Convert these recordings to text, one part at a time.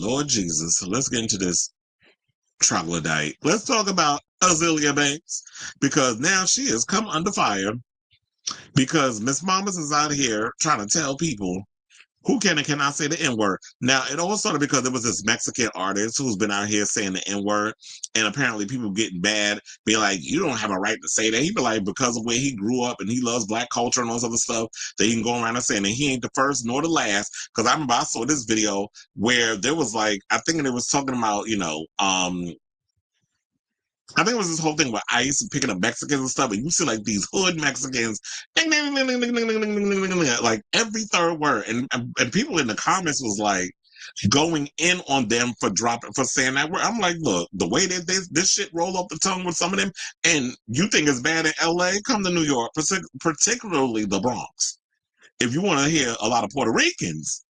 Lord Jesus. Let's get into this troglodyte. Let's talk about Azealia Banks because now she has come under fire because Miss Mamas is out here trying to tell people who can and cannot say the N-word. Now, it all started because there was this Mexican artist who's been out here saying the N-word, and apparently people getting mad, being like, you don't have a right to say that. He be like, because of where he grew up and he loves black culture and all this other stuff, that he can go around and saying that he ain't the first nor the last. Because I remember I saw this video where there was like, I think it was talking about, I think it was this whole thing with ICE and picking up Mexicans and stuff, and you see like these hood Mexicans, ding, ding, ding, ding, ding, ding, ding, ding, ding, ding, ding, like every third word, and people in the comments was like going in on them for saying that word. I'm like, look, the way that this shit roll off the tongue with some of them, and you think it's bad in LA, come to New York, particularly the Bronx. If you want to hear a lot of Puerto Ricans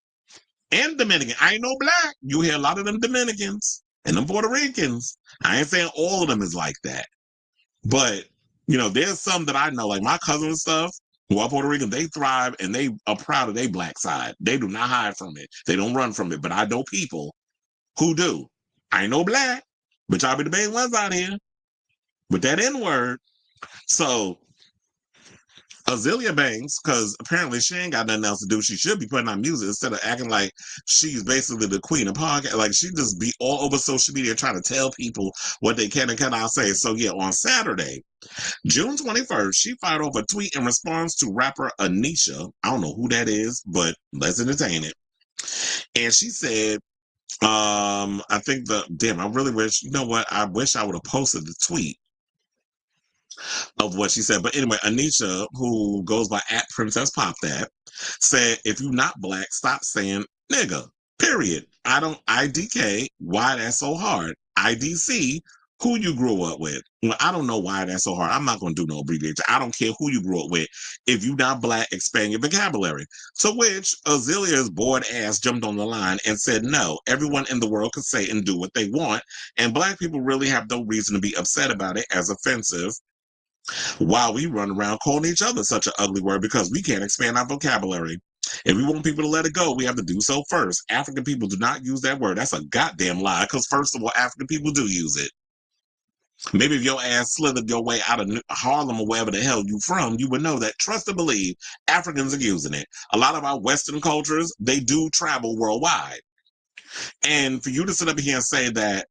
and Dominican, I ain't no black, you hear a lot of them Dominicans and them Puerto Ricans. I ain't saying all of them is like that. But, there's some that I know, like my cousin and stuff, who are Puerto Rican, they thrive and they are proud of their black side. They do not hide from it. They don't run from it. But I know people who do. I ain't no black, but y'all be the main ones out here with that N-word. So, Azealia Banks, because apparently she ain't got nothing else to do. She should be putting out music instead of acting like she's basically the queen of podcast. Like she just be all over social media trying to tell people what they can and cannot say. So yeah, on Saturday, June 21st, she fired off a tweet in response to rapper Anisha. I don't know who that is, but let's entertain it. And she said, I really wish, I wish I would have posted the tweet of what she said. But anyway, Anisha, who goes by @PrincessPopThat, said, if you not black, stop saying nigga, period. I don't IDK, why that's so hard? IDC, who you grew up with. Well, I don't know why that's so hard. I'm not going to do no abbreviation. I don't care who you grew up with. If you not black, expand your vocabulary. To which Azalia's bored ass jumped on the line and said, no, everyone in the world can say and do what they want. And black people really have no reason to be upset about it as offensive while we run around calling each other such an ugly word because we can't expand our vocabulary. If we want people to let it go, we have to do so first. African people do not use that word. That's a goddamn lie because first of all, African people do use it. Maybe if your ass slithered your way out of Harlem or wherever the hell you from, you would know that, trust and believe, Africans are using it. A lot of our Western cultures, they do travel worldwide. And for you to sit up here and say that,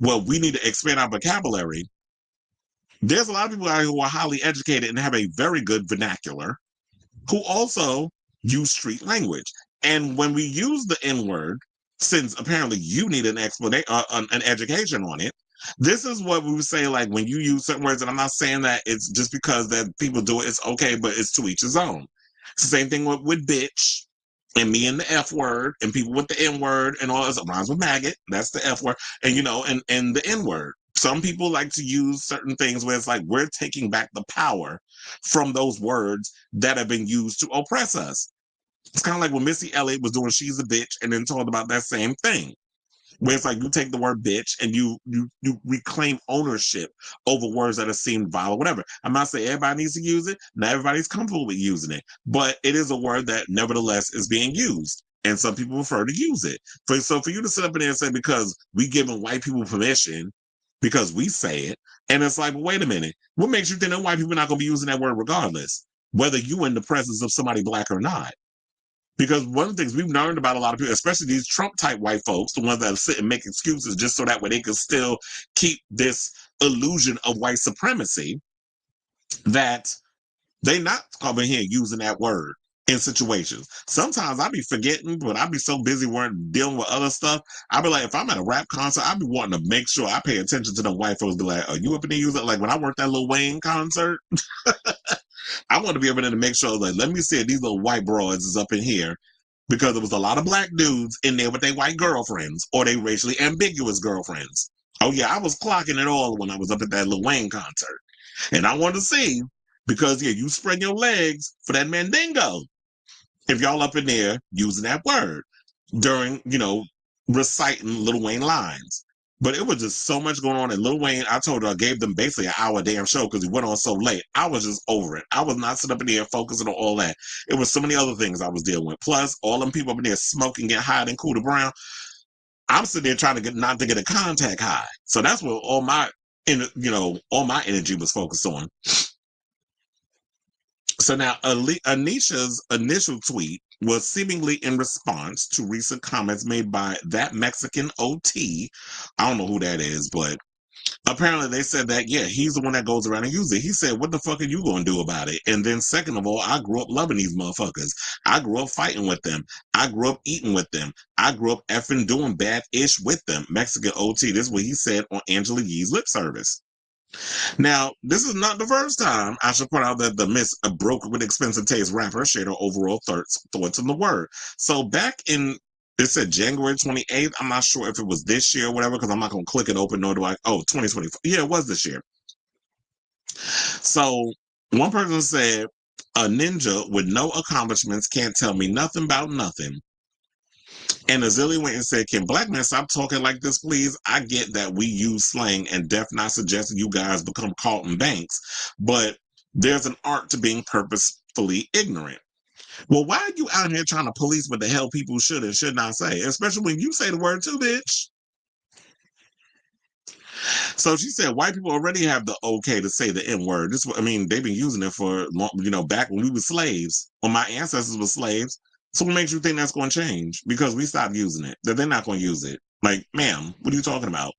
well, we need to expand our vocabulary, there's a lot of people out here who are highly educated and have a very good vernacular who also use street language. And when we use the N-word, since apparently you need an explanation, an education on it, this is what we would say, like when you use certain words, and I'm not saying that it's just because that people do it, it's okay, but it's to each his own. It's the same thing with bitch and me and the F word and people with the N word and all this. It rhymes with maggot. That's the F word. And, and the N word. Some people like to use certain things where it's like we're taking back the power from those words that have been used to oppress us. It's kind of like when Missy Elliott was doing She's a Bitch and then talking about that same thing. Where it's like you take the word bitch and you reclaim ownership over words that are seemed vile or whatever. I'm not saying everybody needs to use it. Not everybody's comfortable with using it. But it is a word that nevertheless is being used. And some people prefer to use it. So for you to sit up in there and say, because we giving white people permission, because we say it, and it's like, well, wait a minute. What makes you think that white people are not going to be using that word regardless? Whether you in the presence of somebody black or not. Because one of the things we've learned about a lot of people, especially these Trump-type white folks, the ones that sit and make excuses just so that way they can still keep this illusion of white supremacy, that they not coming here using that word in situations. Sometimes I be forgetting, but I be so busy dealing with other stuff. I be like, if I'm at a rap concert, I be wanting to make sure I pay attention to the white folks. Be like, are you up in there using it? Like when I worked that Lil Wayne concert, I want to be able to make sure, like, let me see if these little white broads is up in here, because there was a lot of black dudes in there with their white girlfriends or they racially ambiguous girlfriends. Oh yeah, I was clocking it all when I was up at that Lil Wayne concert. And I wanted to see, because yeah, you spread your legs for that Mandingo if y'all up in there using that word during, reciting Lil Wayne lines. But it was just so much going on. And Lil Wayne, I told her, I gave them basically an hour damn show because he went on so late. I was just over it. I was not sitting up in there focusing on all that. It was so many other things I was dealing with. Plus, all them people up in there smoking, getting high and cool to brown. I'm sitting there trying to get not to get a contact high. So that's what all my all my energy was focused on. So now Anisha's initial tweet was seemingly in response to recent comments made by that Mexican OT. I don't know who that is, but apparently they said that, yeah, he's the one that goes around and uses it. He said, what the fuck are you going to do about it? And then second of all, I grew up loving these motherfuckers. I grew up fighting with them. I grew up eating with them. I grew up effing doing bad-ish with them. Mexican OT, this is what he said on Angela Yee's lip service. Now, this is not the first time I should point out that the Miss Broke with Expensive Taste rapper shared her overall thoughts on the word. So back in, it said January 28th. I'm not sure if it was this year or whatever, because I'm not going to click it open, nor do I. Oh, 2024. Yeah, it was this year. So one person said, a ninja with no accomplishments can't tell me nothing about nothing. And Azealia went and said, can black men stop talking like this, please? I get that we use slang and def not suggesting you guys become Carlton Banks, but there's an art to being purposefully ignorant. Well, why are you out here trying to police what the hell people should and should not say, especially when you say the word too, bitch? So she said, white people already have the okay to say the N word. This, I mean, they've been using it for, back when we were slaves, when my ancestors were slaves. So what makes you think that's going to change? Because we stopped using it, that they're not going to use it. Like, ma'am, what are you talking about?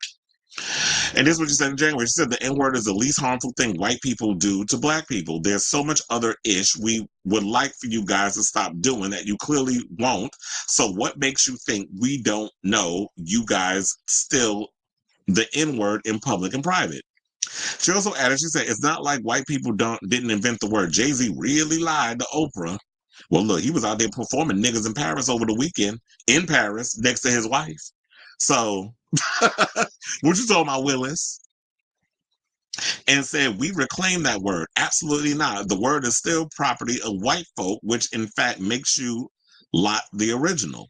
And this is what she said in January. She said the N-word is the least harmful thing white people do to black people. There's so much other ish we would like for you guys to stop doing that you clearly won't. So what makes you think we don't know you guys still the N-word in public and private? She also added, she said, it's not like white people didn't invent the word. Jay-Z really lied to Oprah. Well, look, he was out there performing niggas in Paris over the weekend, in Paris, next to his wife. So, what you talking about, Willis? And said, we reclaim that word. Absolutely not. The word is still property of white folk, which in fact makes you lot the original.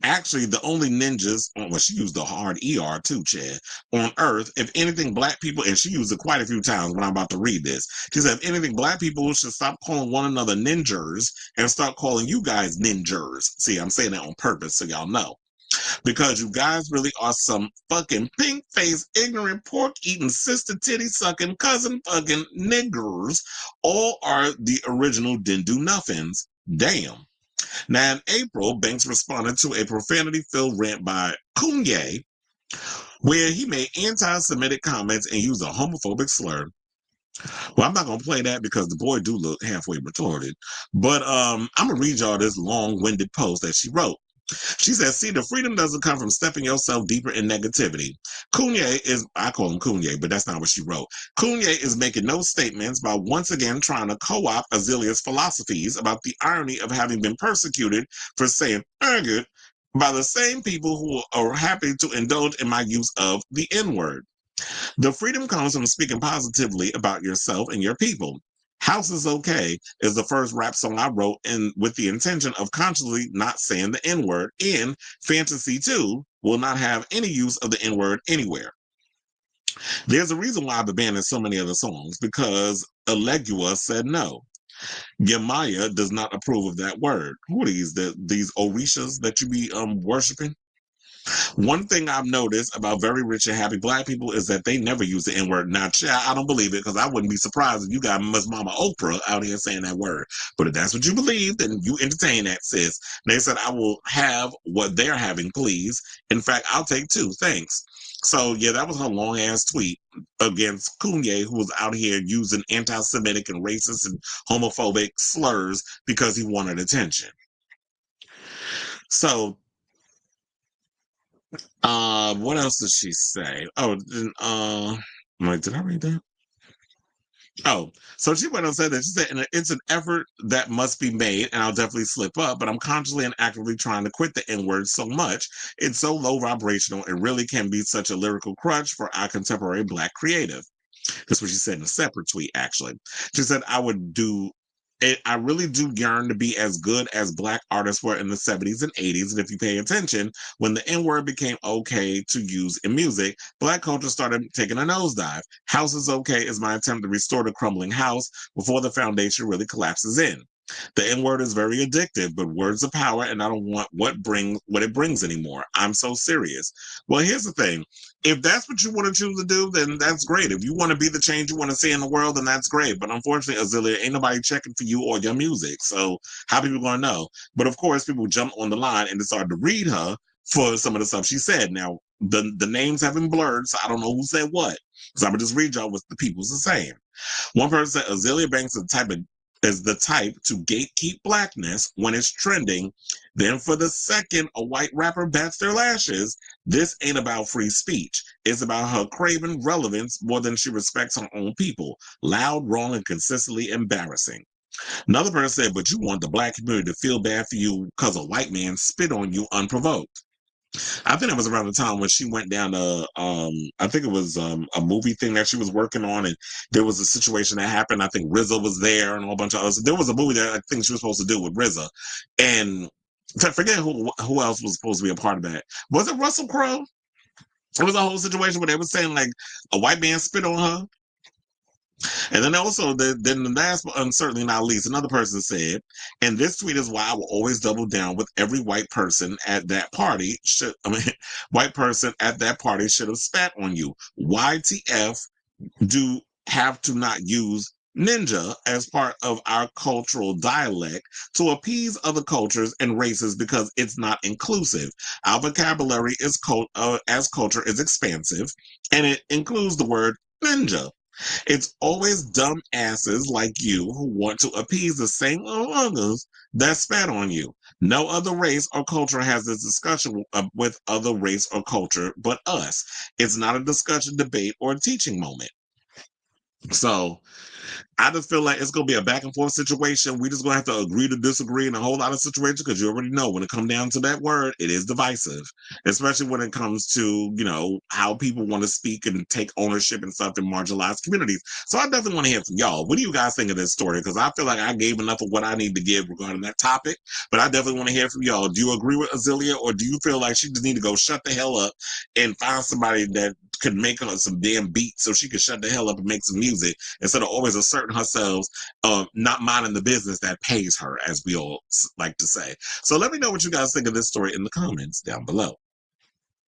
Actually, the only ninjas, well, she used the hard ER too, Chad, on earth, if anything, black people, and she used it quite a few times when I'm about to read this. She said, if anything, black people should stop calling one another ninjas and start calling you guys ninjas. See, I'm saying that on purpose so y'all know. Because you guys really are some fucking pink-faced, ignorant, pork-eating, sister-titty-sucking, cousin-fucking niggers. All are the original didn't-do-nothings. Damn. Now, in April, Banks responded to a profanity-filled rant by Kanye, where he made anti-Semitic comments and used a homophobic slur. Well, I'm not going to play that because the boy do look halfway retarded. But I'm going to read y'all this long-winded post that she wrote. She says, see, the freedom doesn't come from stepping yourself deeper in negativity. Kanye is, I call him Kanye, but that's not what she wrote. Kanye is making no statements by once again trying to co-opt Azealia's philosophies about the irony of having been persecuted for saying "ergot" by the same people who are happy to indulge in my use of the N-word. The freedom comes from speaking positively about yourself and your people. House is Okay is the first rap song I wrote with the intention of consciously not saying the N-word, and Fantasy 2 will not have any use of the N-word anywhere. There's a reason why I've abandoned so many other songs, because Elegua said no. Yamaya does not approve of that word. Who are these Orishas that you be worshiping? One thing I've noticed about very rich and happy black people is that they never use the N-word. Now, child, I don't believe it, because I wouldn't be surprised if you got Miss Mama Oprah out here saying that word. But if that's what you believe, then you entertain that, sis. They said, I will have what they're having, please. In fact, I'll take two. Thanks. So, yeah, that was her long-ass tweet against Kanye, who was out here using anti-Semitic and racist and homophobic slurs because he wanted attention. So, what else did she say? Oh, I'm like, did I read that? Oh, so she went on and said that she said, it's an effort that must be made, and I'll definitely slip up, but I'm consciously and actively trying to quit the N-word so much. It's so low vibrational. It really can be such a lyrical crutch for our contemporary black creative. That's what she said in a separate tweet, actually. She said, I really do yearn to be as good as black artists were in the 70s and 80s. And if you pay attention, when the N-word became okay to use in music, black culture started taking a nosedive. House is Okay is my attempt to restore the crumbling house before the foundation really collapses in. The N word is very addictive, but words are power, and I don't want what it brings anymore. I'm so serious. Well, here's the thing: if that's what you want to choose to do, then that's great. If you want to be the change you want to see in the world, then that's great. But unfortunately, Azealia, ain't nobody checking for you or your music. So how people gonna know? But of course, people jump on the line and decided to read her for some of the stuff she said. Now the names have been blurred, so I don't know who said what. So I'm gonna just read y'all what the people's are saying. One person said Azealia Banks is the type to gatekeep blackness when it's trending. Then for the second, a white rapper bats their lashes. This ain't about free speech. It's about her craving relevance more than she respects her own people. Loud, wrong, and consistently embarrassing. Another person said, but you want the black community to feel bad for you because a white man spit on you unprovoked. I think it was around the time when she went down to I think it was a movie thing that she was working on, and there was a situation that happened. I think RZA was there and a whole bunch of others. There was a movie that I think she was supposed to do with RZA, and I forget who else was supposed to be a part of that. Was it Russell Crowe? It was a whole situation where they were saying like a white man spit on her. And then also, then the last, but certainly not least, another person said, and this tweet is why I will always double down with every white person at that party. White person at that party should have spat on you. YTF do have to not use ninja as part of our cultural dialect to appease other cultures and races because it's not inclusive. Our vocabulary is as culture is expansive, and it includes the word ninja. It's always dumb asses like you who want to appease the same others that spat on you. No other race or culture has this discussion with other race or culture but us. It's not a discussion, debate, or a teaching moment. So I just feel like it's gonna be a back and forth situation. We just gonna have to agree to disagree in a whole lot of situations because you already know when it comes down to that word, it is divisive, especially when it comes to how people want to speak and take ownership and stuff in marginalized communities. So I definitely want to hear from y'all. What do you guys think of this story? Because I feel like I gave enough of what I need to give regarding that topic, but I definitely want to hear from y'all. Do you agree with Azealia, or do you feel like she just need to go shut the hell up and find somebody that could make her some damn beats so she could shut the hell up and make some music instead of always asserting herself, not minding the business that pays her, as we all like to say. So let me know what you guys think of this story in the comments down below.